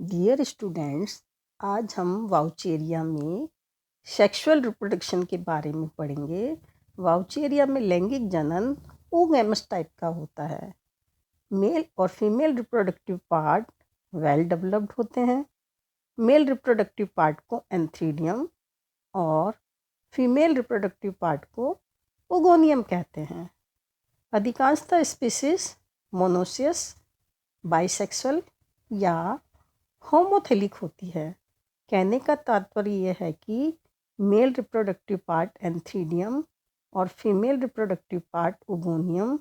Dear students, आज हम Vaucheria में सेक्सुअल रिप्रोडक्शन के बारे में पढ़ेंगे। वाउचेरिया में लैंगिक जनन oogamous टाइप का होता है। मेल और female reproductive part well developed होते हैं। मेल रिप्रोडक्टिव पार्ट को एंथ्रीडियम और फीमेल रिप्रोडक्टिव पार्ट को ओगोनियम कहते हैं। अधिकांशतः स्पीसीज मोनोसियस, बाइसेक्सुअल या होमोथेलिक होती है। कहने का तात्पर्य यह है कि मेल रिप्रोडक्टिव पार्ट एंथ्रीडियम और फीमेल रिप्रोडक्टिव पार्ट ओगोनियम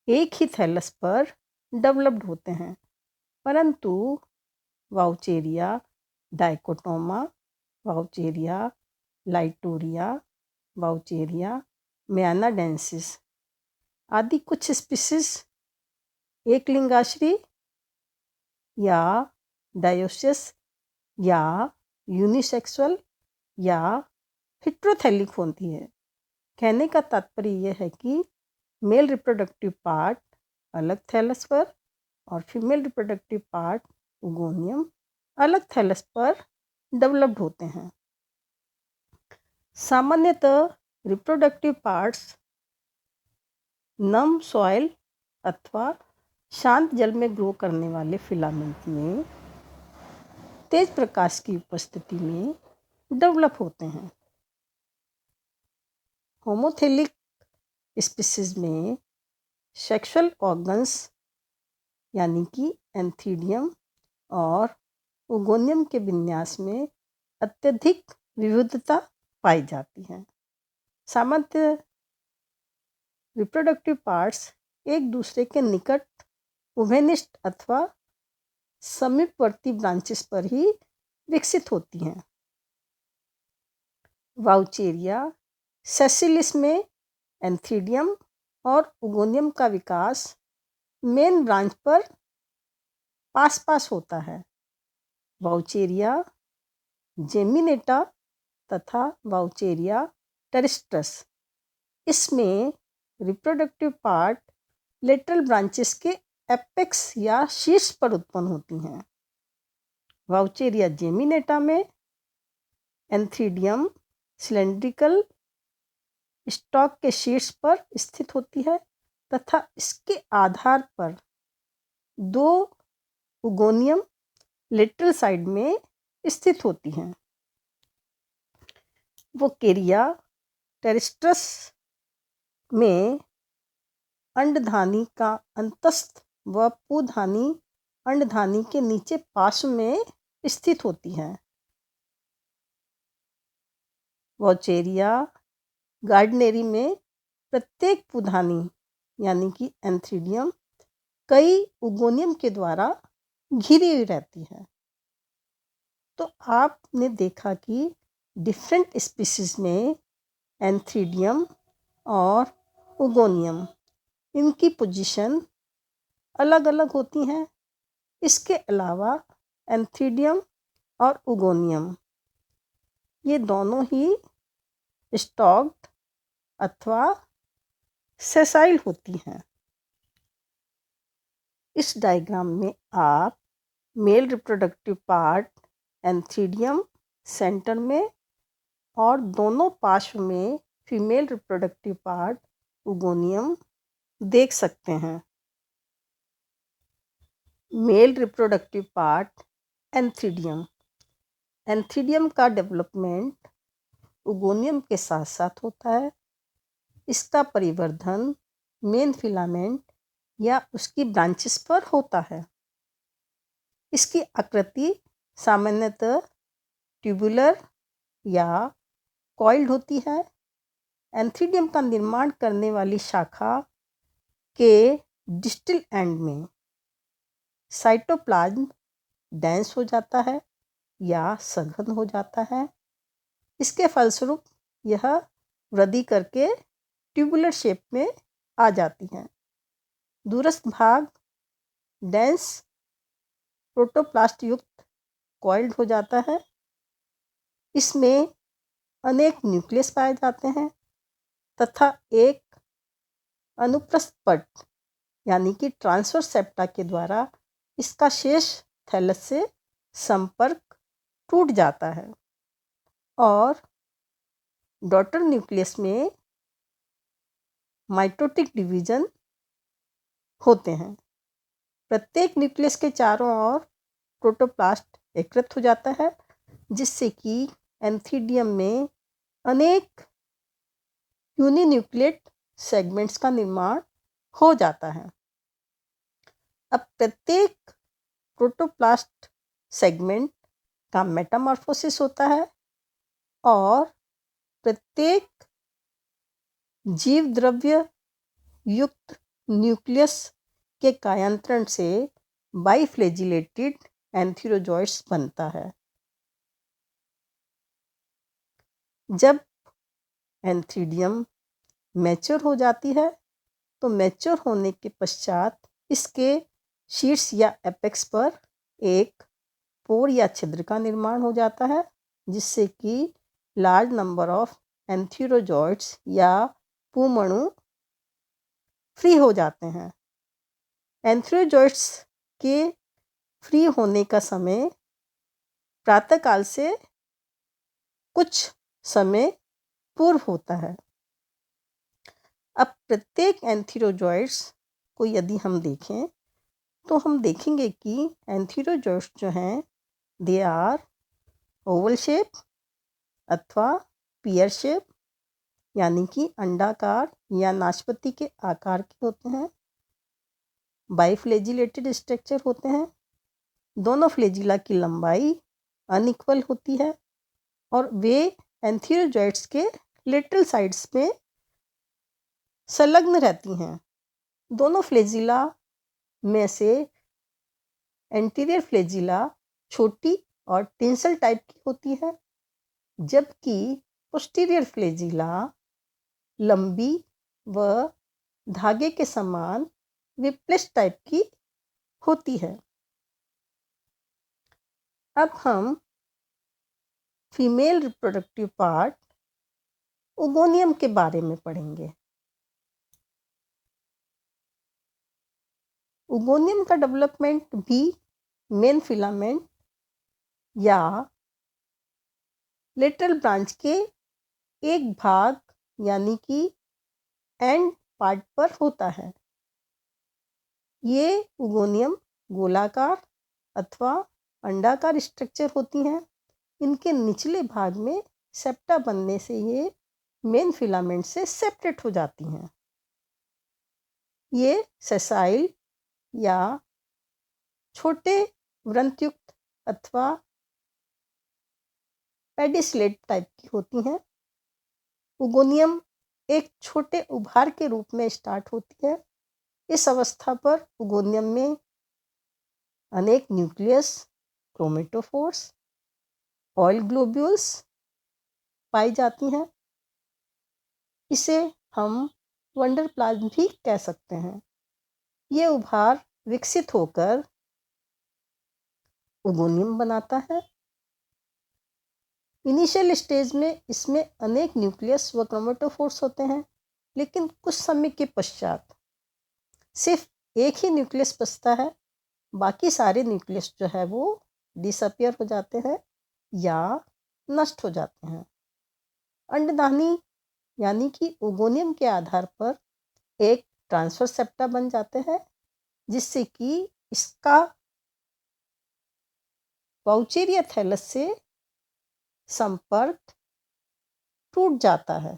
एक ही थैलस पर डेवलप्ड होते हैं, परंतु वाउचेरिया डाइकोटोमा, वाउचेरिया लाइटोरिया, वाउचेरिया मेनाडेंसिस आदि कुछ स्पीसीज एक लिंगाश्री या डायोसिस या यूनिसेक्सुअल या हेटेरोथैलिक होती है। कहने का तात्पर्य यह है कि मेल रिप्रोडक्टिव पार्ट अलग थैलस पर और फीमेल रिप्रोडक्टिव पार्ट ओगोनियम अलग थैलस पर डेवलप्ड होते हैं। सामान्यतः रिप्रोडक्टिव पार्ट्स नम सॉइल अथवा शांत जल में ग्रो करने वाले फिलामेंट में तेज प्रकाश की उपस्थिति में डेवलप होते हैं। होमोथेलिक स्पीसीज में सेक्सुअल ऑर्गन्स यानी कि एंथीडियम और ओगोनियम के विन्यास में अत्यधिक विविधता पाई जाती है। सामान्यतः रिप्रोडक्टिव पार्ट्स एक दूसरे के निकट उभयनिष्ठ अथवा समीपवर्ती ब्रांचेस पर ही विकसित होती हैं। वाउचेरिया सेसिलिस में एंथीडियम और ओगोनियम का विकास मेन ब्रांच पर पास होता है। वाउचेरिया जेमिनेटा तथा वाउचेरिया टेरिस्ट्रस इसमें रिप्रोडक्टिव पार्ट लेटरल ब्रांचेस के एपेक्स या शीर्ष पर उत्पन्न होती हैं। वाउचेरिया जेमिनेटा में एंथीडियम सिलेंड्रिकल स्टॉक के शीर्ष पर स्थित होती है तथा इसके आधार पर दो ओगोनियम लेटरल साइड में स्थित होती हैं। वोकेरिया टेरिस्ट्रस में अंडधानी का अंतस्थ व पुधानी अंडधानी के नीचे पार्श्व में स्थित होती है। वाउचेरिया गार्डनेरी में प्रत्येक पुधानी यानी कि एंथीडियम कई ओगोनियम के द्वारा घिरी हुई रहती है। तो आपने देखा कि डिफरेंट स्पीसीज में एंथीडियम और ओगोनियम इनकी पोजीशन अलग अलग होती हैं। इसके अलावा एंथीडियम और ओगोनियम ये दोनों ही स्टॉक्ड अथवा सेसाइल होती हैं। इस डायग्राम में आप मेल रिप्रोडक्टिव पार्ट एंथीडियम सेंटर में और दोनों पार्श्व में फीमेल रिप्रोडक्टिव पार्ट ओगोनियम देख सकते हैं। मेल रिप्रोडक्टिव पार्ट एंथीडियम एंथीडियम का डेवलपमेंट ओगोनियम के साथ साथ होता है। इसका परिवर्धन मेन फिलामेंट या उसकी ब्रांचेस पर होता है। इसकी आकृति सामान्यतः ट्यूबुलर या कॉइल्ड होती है। एंथीडियम का निर्माण करने वाली शाखा के डिस्टल एंड में साइटोप्लाज्म डेंस हो जाता है या सघन हो जाता है। इसके फलस्वरूप यह वृद्धि करके ट्यूबुलर शेप में आ जाती हैं। दूरस्थ भाग डेंस प्रोटोप्लास्ट युक्त कॉइल्ड हो जाता है। इसमें अनेक न्यूक्लियस पाए जाते हैं तथा एक अनुप्रस्थ पट यानी कि ट्रांसवर्स सेप्टा के द्वारा इसका शेष थैलस से संपर्क टूट जाता है और डॉटर न्यूक्लियस में माइटोटिक डिवीजन होते हैं। प्रत्येक न्यूक्लियस के चारों ओर प्रोटोप्लास्ट एकत्रित हो जाता है, जिससे कि एंथीडियम में अनेक यूनिन्यूक्लियेट सेगमेंट्स का निर्माण हो जाता है। अब प्रत्येक प्रोटोप्लास्ट सेगमेंट का मेटामॉर्फोसिस होता है और प्रत्येक जीव द्रव्य युक्त न्यूक्लियस के कायांतरण से बाइफ्लैजिलेटेड एंथीरोजॉइड्स बनता है। जब एंथीडियम मैच्योर हो जाती है तो मैच्योर होने के पश्चात इसके शीर्ष या एपेक्स पर एक पोर या छिद्र का निर्माण हो जाता है, जिससे कि लार्ज नंबर ऑफ एंथीरोजॉइड्स या पुमणु फ्री हो जाते हैं। एंथीरोजॉइड्स के फ्री होने का समय प्रातःकाल से कुछ समय पूर्व होता है। अब प्रत्येक एंथीरोजॉइड्स को यदि हम देखें तो हम देखेंगे कि एंथीरोजॉइड्स जो हैं दे आर ओवल शेप अथवा पियर शेप, यानी कि अंडाकार या नाशपाती के आकार के होते हैं। बाइफ्लैजिलेटेड स्ट्रक्चर होते हैं। दोनों फ्लैजिला की लंबाई अनइक्वल होती है और वे एंथीरोजॉइड्स के लेटरल साइड्स में संलग्न रहती हैं। दोनों फ्लैजिला में से एंटीरियर फ्लैजिला छोटी और टिंसल टाइप की होती है, जबकि पोस्टीरियर फ्लैजिला लंबी व धागे के समान विप्लेस टाइप की होती है। अब हम फीमेल रिप्रोडक्टिव पार्ट ओगोनियम के बारे में पढ़ेंगे। ओगोनियम का डेवलपमेंट भी मेन फिलामेंट या लेटरल ब्रांच के एक भाग यानी कि एंड पार्ट पर होता है। ये ओगोनियम गोलाकार अथवा अंडाकार स्ट्रक्चर होती हैं। इनके निचले भाग में सेप्टा बनने से ये मेन फिलामेंट से सेपरेट हो जाती हैं। ये सेसाइल या छोटे वृंतयुक्त अथवा पेडिसलेट टाइप की होती हैं। ओगोनियम एक छोटे उभार के रूप में स्टार्ट होती है। इस अवस्था पर ओगोनियम में अनेक न्यूक्लियस, क्रोमेटोफोर्स, ऑयल ग्लोब्यूल्स पाई जाती हैं। इसे हम वंडर प्लाज्म भी कह सकते हैं। ये उभार विकसित होकर ओगोनियम बनाता है। इनिशियल स्टेज में इसमें अनेक न्यूक्लियस व क्रोमेटोफोर्स होते हैं, लेकिन कुछ समय के पश्चात सिर्फ एक ही न्यूक्लियस बचता है। बाकी सारे न्यूक्लियस जो है वो डिसअपियर हो जाते हैं या नष्ट हो जाते हैं। अंडदानी यानी कि ओगोनियम के आधार पर एक ट्रांसफर सेप्टा बन जाते हैं, जिससे कि इसका पाउचेरिया थैलस से संपर्क टूट जाता है।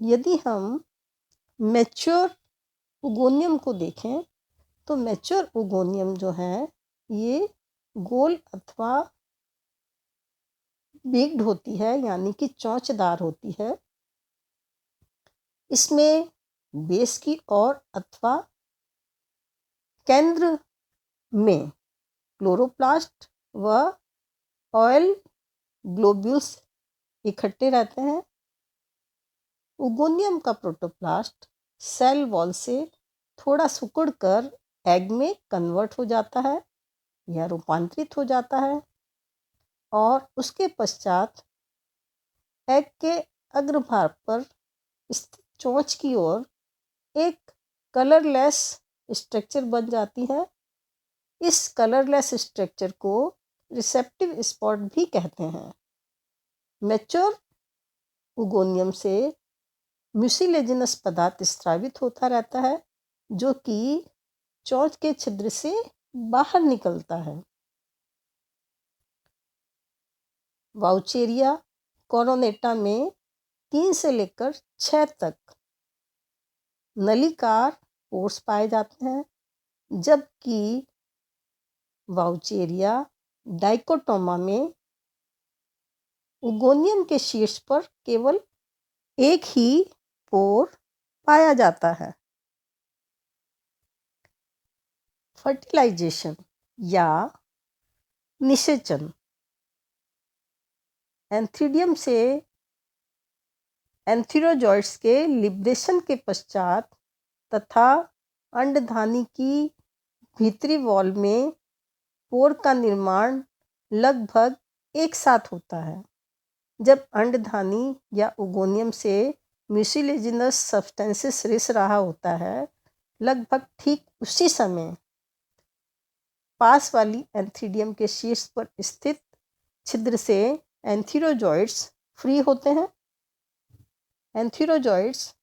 यदि हम मैच्योर ओगोनियम को देखें तो मैच्योर ओगोनियम जो है ये गोल अथवा बिग्ड होती है, यानी कि चोंचदार होती है। इसमें बेस की ओर अथवा केंद्र में क्लोरोप्लास्ट व ऑयल ग्लोब्यूल्स इकट्ठे रहते हैं। ओगोनियम का प्रोटोप्लास्ट सेल वॉल से थोड़ा सिकुड़कर एग में कन्वर्ट हो जाता है या रूपांतरित हो जाता है और उसके पश्चात एग के अग्रभाग पर स्थित चोंच की ओर एक कलरलेस स्ट्रक्चर बन जाती है। इस कलरलेस स्ट्रक्चर को रिसेप्टिव स्पॉट भी कहते हैं। मैच्योर उगोनियम से म्यूसिलेजिनस पदार्थ स्रावित होता रहता है, जो कि चोंच के छिद्र से बाहर निकलता है। वाउचेरिया कोरोनेटा में 3 से लेकर 6 तक नलिकार पोर्स पाए जाते हैं, जबकि वाउचेरिया डाइकोटोमा में उगोनियम के शीर्ष पर केवल एक ही पोर पाया जाता है। फर्टिलाइजेशन या निषेचन। एंथीडियम से एंथीरोजॉइड्स के लिब्रेशन के पश्चात तथा अंडधानी की भीतरी वॉल में पोर का निर्माण लगभग एक साथ होता है। जब अंडधानी या उगोनियम से म्यूसिलेजिनस सब्सटेंसेस रिस रहा होता है, लगभग ठीक उसी समय पास वाली एंथीडियम के शीर्ष पर स्थित छिद्र से एंथीरोजॉइड्स फ्री होते हैं। एंथीरोजॉइड्स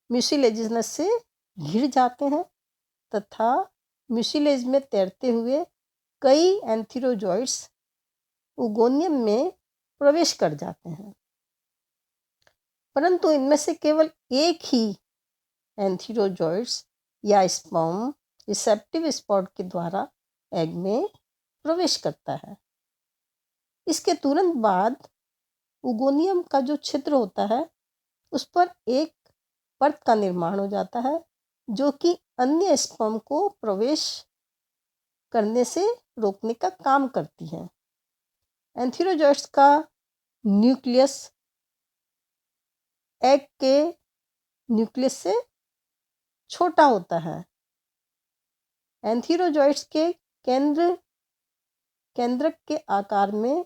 म्यूसिलेजिनस से घिर जाते हैं तथा म्यूसिलेज में तैरते हुए कई एंथीरोजॉइड्स उगोनियम में प्रवेश कर जाते हैं, परंतु इनमें से केवल एक ही एंथीरोजॉइड्स या स्पर्म रिसेप्टिव स्पॉट के द्वारा एग में प्रवेश करता है। इसके तुरंत बाद उगोनियम का जो छिद्र होता है, उस पर एक परत का निर्माण हो जाता है, जो कि अन्य स्पर्म को प्रवेश करने से रोकने का काम करती है। एंथीरोजॉइड्स का न्यूक्लियस एग के न्यूक्लियस से छोटा होता है। एंथीरोजॉइड्स के केंद्रक के आकार में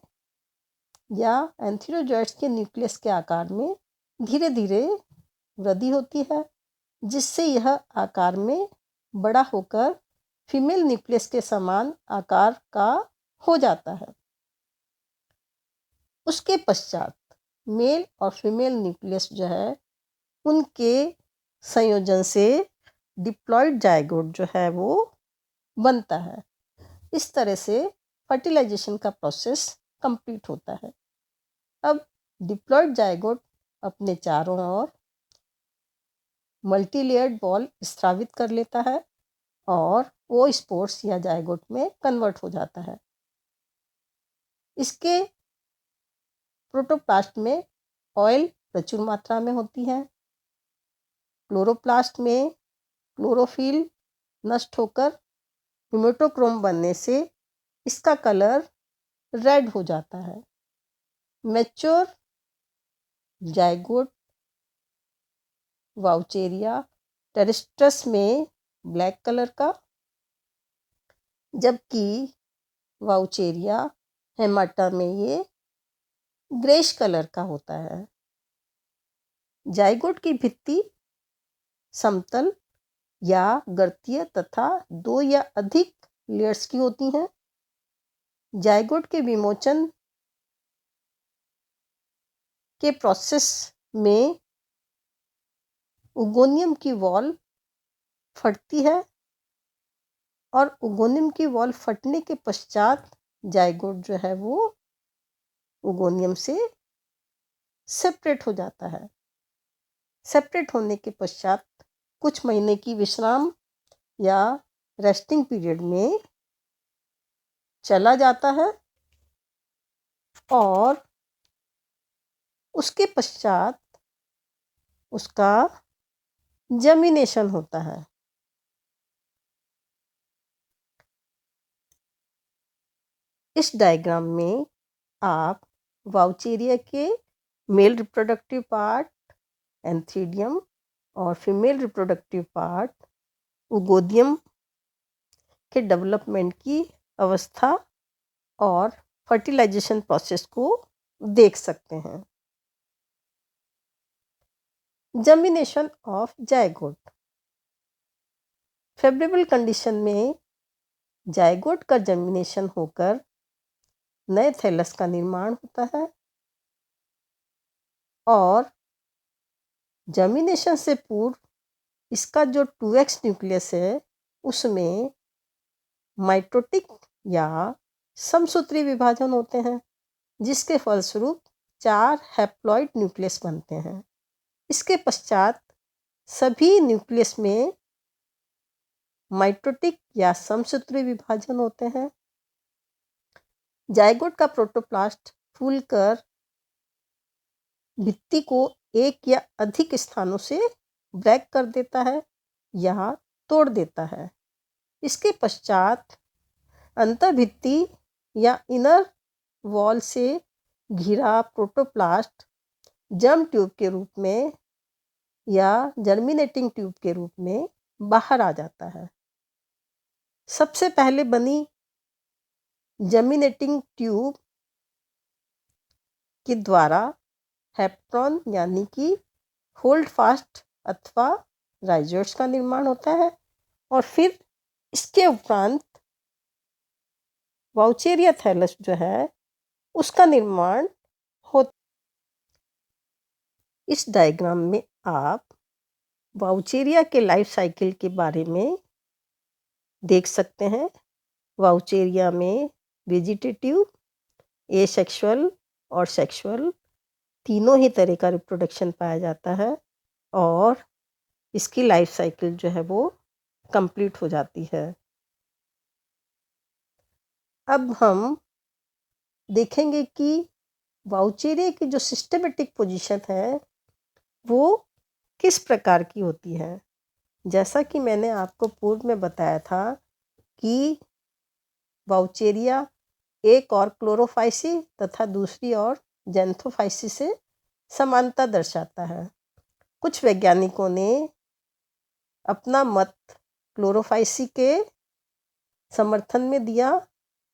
या एंथीरोजॉइड्स के न्यूक्लियस के आकार में धीरे धीरे वृद्धि होती है, जिससे यह आकार में बड़ा होकर फीमेल न्यूक्लियस के समान आकार का हो जाता है। उसके पश्चात मेल और फीमेल न्यूक्लियस जो है, उनके संयोजन से डिप्लॉइड जाइगोट जो है वो बनता है। इस तरह से फर्टिलाइजेशन का प्रोसेस कंप्लीट होता है। अब डिप्लॉइड जाइगोट अपने चारों ओर मल्टीलेयर्ड बॉल स्रावित कर लेता है और वो स्पोर्स या जाइगोट में कन्वर्ट हो जाता है। इसके प्रोटोप्लास्ट में ऑयल प्रचुर मात्रा में होती है। क्लोरोप्लास्ट में क्लोरोफिल नष्ट होकर हिमेटोक्रोम बनने से इसका कलर रेड हो जाता है। मैच्योर जाइगोट वाउचेरिया टेरेस्ट्रस में ब्लैक कलर का, जबकि वाउचेरिया हेमाटा में ये ग्रेश कलर का होता है। जाइगोट की भित्ति समतल या गर्तीय तथा 2 या अधिक लेयर्स की होती हैं। जाइगोट के विमोचन के प्रोसेस में उगोनियम की वॉल फटती है और उगोनियम की वॉल फटने के पश्चात जाइगोट जो है वो उगोनियम से सेपरेट हो जाता है। सेपरेट होने के पश्चात कुछ महीने की विश्राम या रेस्टिंग पीरियड में चला जाता है और उसके पश्चात उसका जर्मिनेशन होता है। इस डायग्राम में आप वाउचेरिया के मेल रिप्रोडक्टिव पार्ट एंथीडियम और फीमेल रिप्रोडक्टिव पार्ट उगोनियम के डेवलपमेंट की अवस्था और फर्टिलाइजेशन प्रोसेस को देख सकते हैं। Germination of zygote. Favourable condition में जाइगोट का जर्मिनेशन होकर नए थैलस का निर्माण होता है और जर्मिनेशन से पूर्व इसका जो 2x न्यूक्लियस है उसमें माइटोटिक या समसूत्री विभाजन होते हैं, जिसके फलस्वरूप 4 हैप्लॉइड न्यूक्लियस बनते हैं। इसके पश्चात सभी न्यूक्लियस में माइटोटिक या समसूत्री विभाजन होते हैं। जाइगोट का प्रोटोप्लास्ट फूलकर भित्ति को एक या अधिक स्थानों से ब्रेक कर देता है या तोड़ देता है। इसके पश्चात अंतर्भित्ति या इनर वॉल से घिरा प्रोटोप्लास्ट जर्म ट्यूब के रूप में या जर्मिनेटिंग ट्यूब के रूप में बाहर आ जाता है। सबसे पहले बनी जर्मिनेटिंग ट्यूब के द्वारा हैप्टॉन यानी कि होल्ड फास्ट अथवा राइजोइट्स का निर्माण होता है और फिर इसके उपरांत वाउचेरिया थैलस जो है उसका निर्माण होता। इस डायग्राम में आप वाउचेरिया के लाइफ साइकिल के बारे में देख सकते हैं। वाउचेरिया में वेजिटेटिव, एसेक्सुअल और सेक्सुअल तीनों ही तरह का रिप्रोडक्शन पाया जाता है और इसकी लाइफ साइकिल जो है वो कंप्लीट हो जाती है। अब हम देखेंगे कि वाउचेरिया की जो सिस्टमेटिक पोजीशन है वो किस प्रकार की होती है। जैसा कि मैंने आपको पूर्व में बताया था कि वाउचेरिया एक और क्लोरोफाइसी तथा दूसरी ओर जेंथोफाइसी से समानता दर्शाता है। कुछ वैज्ञानिकों ने अपना मत क्लोरोफाइसी के समर्थन में दिया,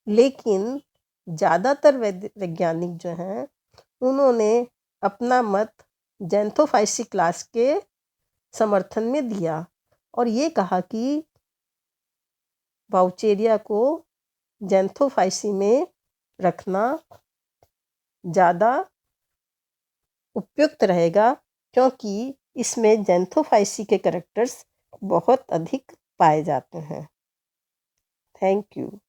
लेकिन ज़्यादातर वैज्ञानिक जो हैं उन्होंने अपना मत जेंथोफाइसी क्लास के समर्थन में दिया और ये कहा कि वाउचेरिया को जेंथोफाइसी में रखना ज़्यादा उपयुक्त रहेगा, क्योंकि इसमें जेंथोफाइसी के कैरेक्टर्स बहुत अधिक पाए जाते हैं। Thank you.